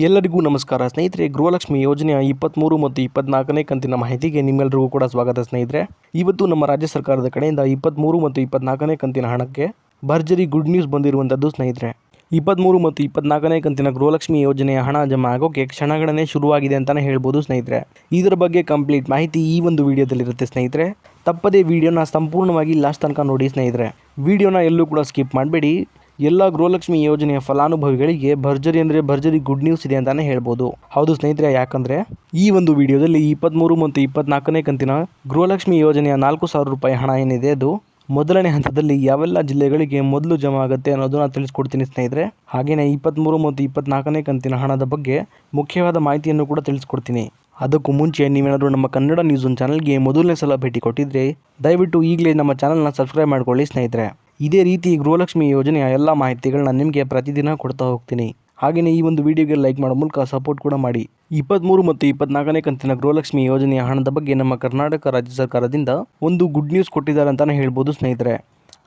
ಎಲ್ಲರಿಗೂ ನಮಸ್ಕಾರ ಸ್ನೇಹಿತರೆ. ಗೃಹಲಕ್ಷ್ಮಿ ಯೋಜನೆಯ 23 ಮತ್ತು 24ನೇ ಕಂತಿನ ಮಾಹಿತಿಗೆ ನಿಮ್ಮೆಲ್ಲರಿಗೂ ಕೂಡ ಸ್ವಾಗತ ಸ್ನೇಹಿತರೆ. ಇವತ್ತು ನಮ್ಮ ರಾಜ್ಯ ಸರ್ಕಾರದ ಕಡೆಯಿಂದ 23 ಮತ್ತು 24ನೇ ಕಂತಿನ ಹಣಕ್ಕೆ ಭರ್ಜರಿ ಗುಡ್ ನ್ಯೂಸ್ ಬಂದಿರುವಂಥದ್ದು ಸ್ನೇಹಿತರೆ. 23 ಮತ್ತು 24ನೇ ಕಂತಿನ ಗೃಹಲಕ್ಷ್ಮಿ ಯೋಜನೆಯ ಹಣ ಜಮಾ ಆಗೋಕ್ಕೆ ಕ್ಷಣಗಣನೆ ಶುರುವಾಗಿದೆ ಅಂತಲೇ ಹೇಳ್ಬೋದು ಸ್ನೇಹಿತರೆ. ಇದರ ಬಗ್ಗೆ ಕಂಪ್ಲೀಟ್ ಮಾಹಿತಿ ಈ ಒಂದು ವಿಡಿಯೋದಲ್ಲಿರುತ್ತೆ ಸ್ನೇಹಿತರೆ. ತಪ್ಪದೇ ವಿಡಿಯೋನ ಸಂಪೂರ್ಣವಾಗಿ ಲಾಸ್ಟ್ ತನಕ ನೋಡಿ ಸ್ನೇಹಿತರೆ. ವಿಡಿಯೋನ ಎಲ್ಲೂ ಕೂಡ ಸ್ಕಿಪ್ ಮಾಡಬೇಡಿ. ಎಲ್ಲ ಗೃಹಲಕ್ಷ್ಮಿ ಯೋಜನೆಯ ಫಲಾನುಭವಿಗಳಿಗೆ ಭರ್ಜರಿ ಅಂದರೆ ಭರ್ಜರಿ ಗುಡ್ ನ್ಯೂಸ್ ಇದೆ ಅಂತಲೇ ಹೇಳ್ಬೋದು. ಹೌದು ಸ್ನೇಹಿತರೆ, ಯಾಕಂದರೆ ಈ ಒಂದು ವಿಡಿಯೋದಲ್ಲಿ 23 ಮತ್ತು 24ನೇ ಕಂತಿನ ಗೃಹಲಕ್ಷ್ಮಿ ಯೋಜನೆಯ 4,000 ರೂಪಾಯಿ ಹಣ ಏನಿದೆ ಅದು ಮೊದಲನೇ ಹಂತದಲ್ಲಿ ಯಾವೆಲ್ಲ ಜಿಲ್ಲೆಗಳಿಗೆ ಮೊದಲು ಜಮಾ ಆಗುತ್ತೆ ಅನ್ನೋದನ್ನ ತಿಳಿಸ್ಕೊಡ್ತೀನಿ ಸ್ನೇಹಿತರೆ. ಹಾಗೆಯೇ 23 ಮತ್ತು 24ನೇ ಕಂತಿನ ಹಣದ ಬಗ್ಗೆ ಮುಖ್ಯವಾದ ಮಾಹಿತಿಯನ್ನು ಕೂಡ ತಿಳಿಸ್ಕೊಡ್ತೀನಿ. ಅದಕ್ಕೂ ಮುಂಚೆ ನೀವೇನಾದರೂ ನಮ್ಮ ಕನ್ನಡ ನ್ಯೂಸ್ ಒನ್ ಚಾನಲ್ಗೆ ಮೊದಲನೇ ಸಲ ಭೇಟಿ ಕೊಟ್ಟಿದ್ರೆ ದಯವಿಟ್ಟು ಈಗಲೇ ನಮ್ಮ ಚಾನಲ್ನ ಸಬ್ಸ್ಕ್ರೈಬ್ ಮಾಡ್ಕೊಳ್ಳಿ ಸ್ನೇಹಿತರೆ. ಇದೇ ರೀತಿ ಗೃಹಲಕ್ಷ್ಮಿ ಯೋಜನೆಯ ಎಲ್ಲ ಮಾಹಿತಿಗಳನ್ನ ನಿಮಗೆ ಪ್ರತಿದಿನ ಕೊಡ್ತಾ ಹೋಗ್ತೀನಿ. ಹಾಗೆಯೇ ಈ ಒಂದು ವಿಡಿಯೋಗೆ ಲೈಕ್ ಮಾಡೋ ಮೂಲಕ ಸಪೋರ್ಟ್ ಕೂಡ ಮಾಡಿ. 23 ಮತ್ತು 24ನೇ ಕಂತಿನ ಗೃಹಲಕ್ಷ್ಮಿ ಯೋಜನೆಯ ಹಣದ ಬಗ್ಗೆ ನಮ್ಮ ಕರ್ನಾಟಕ ರಾಜ್ಯ ಸರ್ಕಾರದಿಂದ ಒಂದು ಗುಡ್ ನ್ಯೂಸ್ ಕೊಟ್ಟಿದ್ದಾರೆ ಅಂತಲೇ ಹೇಳ್ಬೋದು ಸ್ನೇಹಿತರೆ.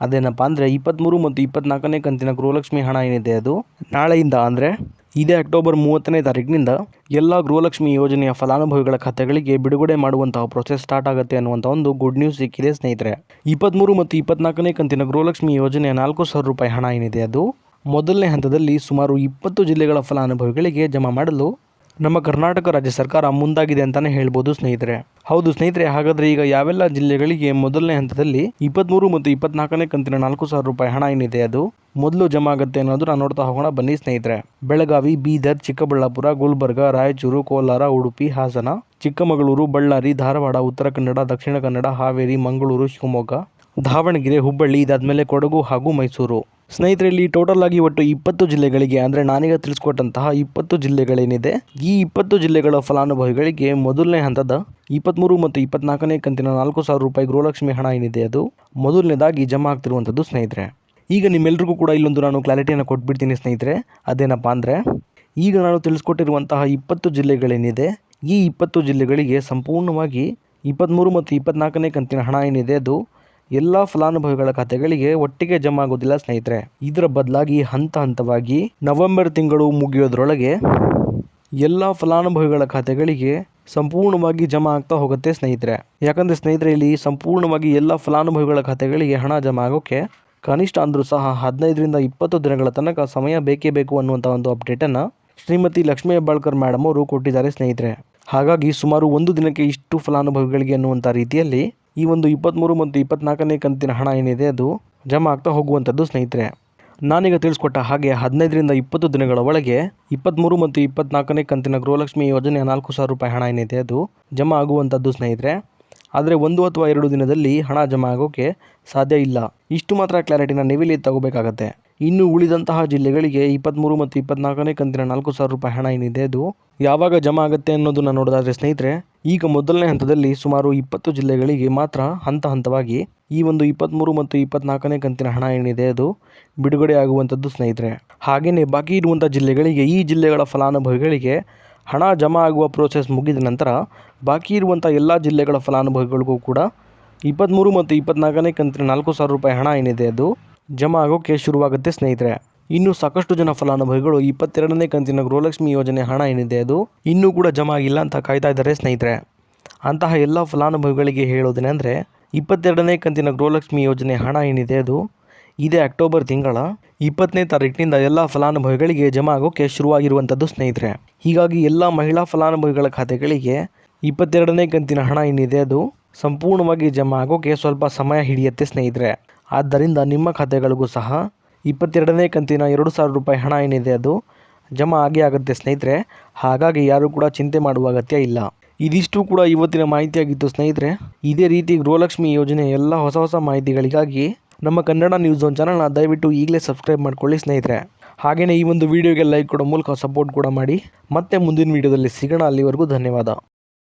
ಅದೇನಪ್ಪ ಅಂದರೆ 23 ಮತ್ತು 24ನೇ ಕಂತಿನ ಗೃಹಲಕ್ಷ್ಮಿ ಹಣ ಏನಿದೆ ಅದು ನಾಳೆಯಿಂದ ಅಂದರೆ ಇದೇ ಅಕ್ಟೋಬರ್ 30ನೇ ತಾರೀಕಿನಿಂದ ಎಲ್ಲ ಗೃಹಲಕ್ಷ್ಮಿ ಯೋಜನೆಯ ಫಲಾನುಭವಿಗಳ ಖಾತೆಗಳಿಗೆ ಬಿಡುಗಡೆ ಮಾಡುವಂತಹ ಪ್ರೊಸೆಸ್ ಸ್ಟಾರ್ಟ್ ಆಗುತ್ತೆ ಅನ್ನುವಂಥ ಒಂದು ಗುಡ್ ನ್ಯೂಸ್ ಸಿಕ್ಕಿದೆ ಸ್ನೇಹಿತರೆ. 23 ಮತ್ತು 24ನೇ ಕಂತಿನ ಗೃಹಲಕ್ಷ್ಮಿ ಯೋಜನೆಯ 4,000 ರೂಪಾಯಿ ಹಣ ಏನಿದೆ ಅದು ಮೊದಲನೇ ಹಂತದಲ್ಲಿ ಸುಮಾರು 20 ಜಿಲ್ಲೆಗಳ ಫಲಾನುಭವಿಗಳಿಗೆ ಜಮಾ ಮಾಡಲು ನಮ್ಮ ಕರ್ನಾಟಕ ರಾಜ್ಯ ಸರ್ಕಾರ ಮುಂದಾಗಿದೆ ಅಂತಲೇ ಹೇಳ್ಬೋದು ಸ್ನೇಹಿತರೆ. ಹೌದು ಸ್ನೇಹಿತರೆ, ಹಾಗಾದರೆ ಈಗ ಯಾವೆಲ್ಲ ಜಿಲ್ಲೆಗಳಿಗೆ ಮೊದಲನೇ ಹಂತದಲ್ಲಿ 23 ಮತ್ತು 24ನೇ ಕಂತಿನ 4,000 ರೂಪಾಯಿ ಹಣ ಏನಿದೆ ಅದು ಮೊದಲು ಜಮಾ ಆಗುತ್ತೆ ಅನ್ನೋದನ್ನ ನೋಡ್ತಾ ಹೋಗೋಣ ಬನ್ನಿ ಸ್ನೇಹಿತರೆ. ಬೆಳಗಾವಿ, ಬೀದರ್, ಚಿಕ್ಕಬಳ್ಳಾಪುರ, ಗುಲ್ಬರ್ಗ, ರಾಯಚೂರು, ಕೋಲಾರ, ಉಡುಪಿ, ಹಾಸನ, ಚಿಕ್ಕಮಗಳೂರು, ಬಳ್ಳಾರಿ, ಧಾರವಾಡ, ಉತ್ತರ ಕನ್ನಡ, ದಕ್ಷಿಣ ಕನ್ನಡ, ಹಾವೇರಿ, ಮಂಗಳೂರು, ಶಿವಮೊಗ್ಗ, ದಾವಣಗೆರೆ, ಹುಬ್ಬಳ್ಳಿ, ಇದಾದ್ಮೇಲೆ ಕೊಡಗು ಹಾಗೂ ಮೈಸೂರು. ಸ್ನೇಹಿತರೆ, ಇಲ್ಲಿ ಟೋಟಲ್ ಆಗಿ ಒಟ್ಟು 20 ಜಿಲ್ಲೆಗಳಿಗೆ ಅಂದರೆ ನಾನೀಗ ತಿಳಿಸ್ಕೊಟ್ಟಂತಹ 20 ಜಿಲ್ಲೆಗಳೇನಿದೆ ಈ 20 ಜಿಲ್ಲೆಗಳ ಫಲಾನುಭವಿಗಳಿಗೆ ಮೊದಲನೇ ಹಂತದ 23 ಮತ್ತು 24ನೇ ಕಂತಿನ 4,000 ರೂಪಾಯಿ ಗೃಹಲಕ್ಷ್ಮಿ ಹಣ ಏನಿದೆ ಅದು ಮೊದಲನೇದಾಗಿ ಜಮಾ ಆಗ್ತಿರುವಂಥದ್ದು ಸ್ನೇಹಿತರೆ. ಈಗ ನಿಮ್ಮೆಲ್ಲರಿಗೂ ಕೂಡ ಇಲ್ಲೊಂದು ನಾನು ಕ್ಲಾರಿಟಿಯನ್ನು ಕೊಟ್ಬಿಡ್ತೀನಿ ಸ್ನೇಹಿತರೆ. ಅದೇನಪ್ಪ ಅಂದರೆ ಈಗ ನಾನು ತಿಳಿಸ್ಕೊಟ್ಟಿರುವಂತಹ 20 ಜಿಲ್ಲೆಗಳೇನಿದೆ ಈ 20 ಜಿಲ್ಲೆಗಳಿಗೆ ಸಂಪೂರ್ಣವಾಗಿ 23 ಮತ್ತು 24ನೇ ಕಂತಿನ ಹಣ ಏನಿದೆ ಅದು ಎಲ್ಲ ಫಲಾನುಭವಿಗಳ ಖಾತೆಗಳಿಗೆ ಒಟ್ಟಿಗೆ ಜಮಾ ಆಗೋದಿಲ್ಲ ಸ್ನೇಹಿತರೆ. ಇದರ ಬದಲಾಗಿ ಹಂತ ಹಂತವಾಗಿ ನವೆಂಬರ್ ತಿಂಗಳು ಮುಗಿಯೋದ್ರೊಳಗೆ ಎಲ್ಲ ಫಲಾನುಭವಿಗಳ ಖಾತೆಗಳಿಗೆ ಸಂಪೂರ್ಣವಾಗಿ ಜಮಾ ಆಗ್ತಾ ಹೋಗುತ್ತೆ ಸ್ನೇಹಿತರೆ. ಯಾಕಂದರೆ ಸ್ನೇಹಿತರೆ, ಇಲ್ಲಿ ಸಂಪೂರ್ಣವಾಗಿ ಎಲ್ಲ ಫಲಾನುಭವಿಗಳ ಖಾತೆಗಳಿಗೆ ಹಣ ಜಮಾ ಆಗೋಕ್ಕೆ ಕನಿಷ್ಠ ಅಂದರೂ ಸಹ 15ರಿಂದ 20 ದಿನಗಳ ತನಕ ಸಮಯ ಬೇಕೇ ಬೇಕು ಅನ್ನುವಂಥ ಒಂದು ಅಪ್ಡೇಟನ್ನು ಶ್ರೀಮತಿ ಲಕ್ಷ್ಮೀ ಹೆಬ್ಬಾಳ್ಕರ್ ಮೇಡಮ್ ಅವರು ಕೊಟ್ಟಿದ್ದಾರೆ ಸ್ನೇಹಿತರೆ. ಹಾಗಾಗಿ ಸುಮಾರು ಒಂದು ದಿನಕ್ಕೆ ಇಷ್ಟು ಫಲಾನುಭವಿಗಳಿಗೆ ಅನ್ನುವಂಥ ರೀತಿಯಲ್ಲಿ ಈ ಒಂದು 23 ಮತ್ತು 24ನೇ ಕಂತಿನ ಹಣ ಏನಿದೆ ಅದು ಜಮಾ ಆಗ್ತಾ ಹೋಗುವಂಥದ್ದು ಸ್ನೇಹಿತರೆ. ನಾನೀಗ ತಿಳಿಸ್ಕೊಟ್ಟ ಹಾಗೆ 15ರಿಂದ 20 ದಿನಗಳ ಒಳಗೆ 23 ಮತ್ತು 24ನೇ ಕಂತಿನ ಗೃಹಲಕ್ಷ್ಮಿ ಯೋಜನೆಯ 4,000 ರೂಪಾಯಿ ಹಣ ಏನಿದೆ ಅದು ಜಮಾ ಆಗುವಂಥದ್ದು ಸ್ನೇಹಿತರೆ. ಆದರೆ 1 ಅಥವಾ 2 ದಿನದಲ್ಲಿ ಹಣ ಜಮಾ ಆಗೋಕ್ಕೆ ಸಾಧ್ಯ ಇಲ್ಲ. ಇಷ್ಟು ಮಾತ್ರ ಕ್ಲಾರಿಟಿನ ನೀವಿಲ್ಲಿ ತಗೋಬೇಕಾಗತ್ತೆ. ಇನ್ನು ಉಳಿದಂತಹ ಜಿಲ್ಲೆಗಳಿಗೆ 23 ಮತ್ತು 24ನೇ ಕಂತಿನ 4,000 ರೂಪಾಯಿ ಹಣ ಏನಿದೆ ಅದು ಯಾವಾಗ ಜಮಾ ಆಗುತ್ತೆ ಅನ್ನೋದನ್ನು ನೋಡೋದಾದರೆ ಸ್ನೇಹಿತರೆ, ಈಗ ಮೊದಲನೇ ಹಂತದಲ್ಲಿ ಸುಮಾರು 20 ಜಿಲ್ಲೆಗಳಿಗೆ ಮಾತ್ರ ಹಂತ ಹಂತವಾಗಿ ಈ ಒಂದು 23 ಮತ್ತು 24ನೇ ಕಂತಿನ ಹಣ ಏನಿದೆ ಅದು ಬಿಡುಗಡೆ ಆಗುವಂಥದ್ದು ಸ್ನೇಹಿತರೆ. ಹಾಗೆಯೇ ಬಾಕಿ ಇರುವಂಥ ಜಿಲ್ಲೆಗಳಿಗೆ ಈ ಜಿಲ್ಲೆಗಳ ಫಲಾನುಭವಿಗಳಿಗೆ ಹಣ ಜಮಾ ಆಗುವ ಪ್ರೋಸೆಸ್ ಮುಗಿದ ನಂತರ ಬಾಕಿ ಇರುವಂಥ ಎಲ್ಲ ಜಿಲ್ಲೆಗಳ ಫಲಾನುಭವಿಗಳಿಗೂ ಕೂಡ 23 ಮತ್ತು 24ನೇ ಕಂತಿನ 4,000 ರೂಪಾಯಿ ಹಣ ಏನಿದೆ ಅದು ಜಮಾ ಆಗೋಕ್ಕೆ ಶುರುವಾಗುತ್ತೆ ಸ್ನೇಹಿತರೆ. ಇನ್ನು ಸಾಕಷ್ಟು ಜನ ಫಲಾನುಭವಿಗಳು 22ನೇ ಕಂತಿನ ಗೃಹಲಕ್ಷ್ಮಿ ಯೋಜನೆ ಹಣ ಏನಿದೆ ಅದು ಇನ್ನೂ ಕೂಡ ಜಮಾ ಆಗಿಲ್ಲ ಅಂತ ಕಾಯ್ತಾ ಇದ್ದಾರೆ ಸ್ನೇಹಿತರೆ. ಅಂತಹ ಎಲ್ಲ ಫಲಾನುಭವಿಗಳಿಗೆ ಹೇಳೋದೇನೆಂದರೆ 22ನೇ ಕಂತಿನ ಗೃಹಲಕ್ಷ್ಮಿ ಯೋಜನೆ ಹಣ ಏನಿದೆ ಅದು ಇದೇ ಅಕ್ಟೋಬರ್ ತಿಂಗಳ 20ನೇ ತಾರೀಕಿನಿಂದ ಎಲ್ಲ ಫಲಾನುಭವಿಗಳಿಗೆ ಜಮಾ ಆಗೋಕ್ಕೆ ಶುರುವಾಗಿರುವಂಥದ್ದು ಸ್ನೇಹಿತರೆ. ಹೀಗಾಗಿ ಎಲ್ಲ ಮಹಿಳಾ ಫಲಾನುಭವಿಗಳ ಖಾತೆಗಳಿಗೆ 22ನೇ ಕಂತಿನ ಹಣ ಏನಿದೆ ಅದು ಸಂಪೂರ್ಣವಾಗಿ ಜಮಾ ಆಗೋಕ್ಕೆ ಸ್ವಲ್ಪ ಸಮಯ ಹಿಡಿಯುತ್ತೆ ಸ್ನೇಹಿತರೆ. ಆದ್ದರಿಂದ ನಿಮ್ಮ ಖಾತೆಗಳಿಗೂ ಸಹ 22ನೇ ಕಂತಿನ 2,000 ರೂಪಾಯಿ ಹಣ ಏನಿದೆ ಅದು ಜಮಾ ಆಗೇ ಆಗುತ್ತೆ ಸ್ನೇಹಿತರೆ. ಹಾಗಾಗಿ ಯಾರೂ ಕೂಡ ಚಿಂತೆ ಮಾಡುವ ಅಗತ್ಯ ಇಲ್ಲ. ಇದಿಷ್ಟು ಕೂಡ ಇವತ್ತಿನ ಮಾಹಿತಿಯಾಗಿತ್ತು ಸ್ನೇಹಿತರೆ. ಇದೇ ರೀತಿ ಗೃಹಲಕ್ಷ್ಮಿ ಯೋಜನೆ ಎಲ್ಲ ಹೊಸ ಮಾಹಿತಿಗಳಿಗಾಗಿ ನಮ್ಮ ಕನ್ನಡ ನ್ಯೂಸ್ ಒನ್ ಚಾನಲ್ನ ದಯವಿಟ್ಟು ಈಗಲೇ ಸಬ್ಸ್ಕ್ರೈಬ್ ಮಾಡ್ಕೊಳ್ಳಿ ಸ್ನೇಹಿತರೆ. ಹಾಗೆಯೇ ಈ ಒಂದು ವಿಡಿಯೋಗೆ ಲೈಕ್ ಕೊಡೋ ಮೂಲಕ ಸಪೋರ್ಟ್ ಕೂಡ ಮಾಡಿ. ಮತ್ತೆ ಮುಂದಿನ ವಿಡಿಯೋದಲ್ಲಿ ಸಿಗೋಣ. ಅಲ್ಲಿವರೆಗೂ ಧನ್ಯವಾದ.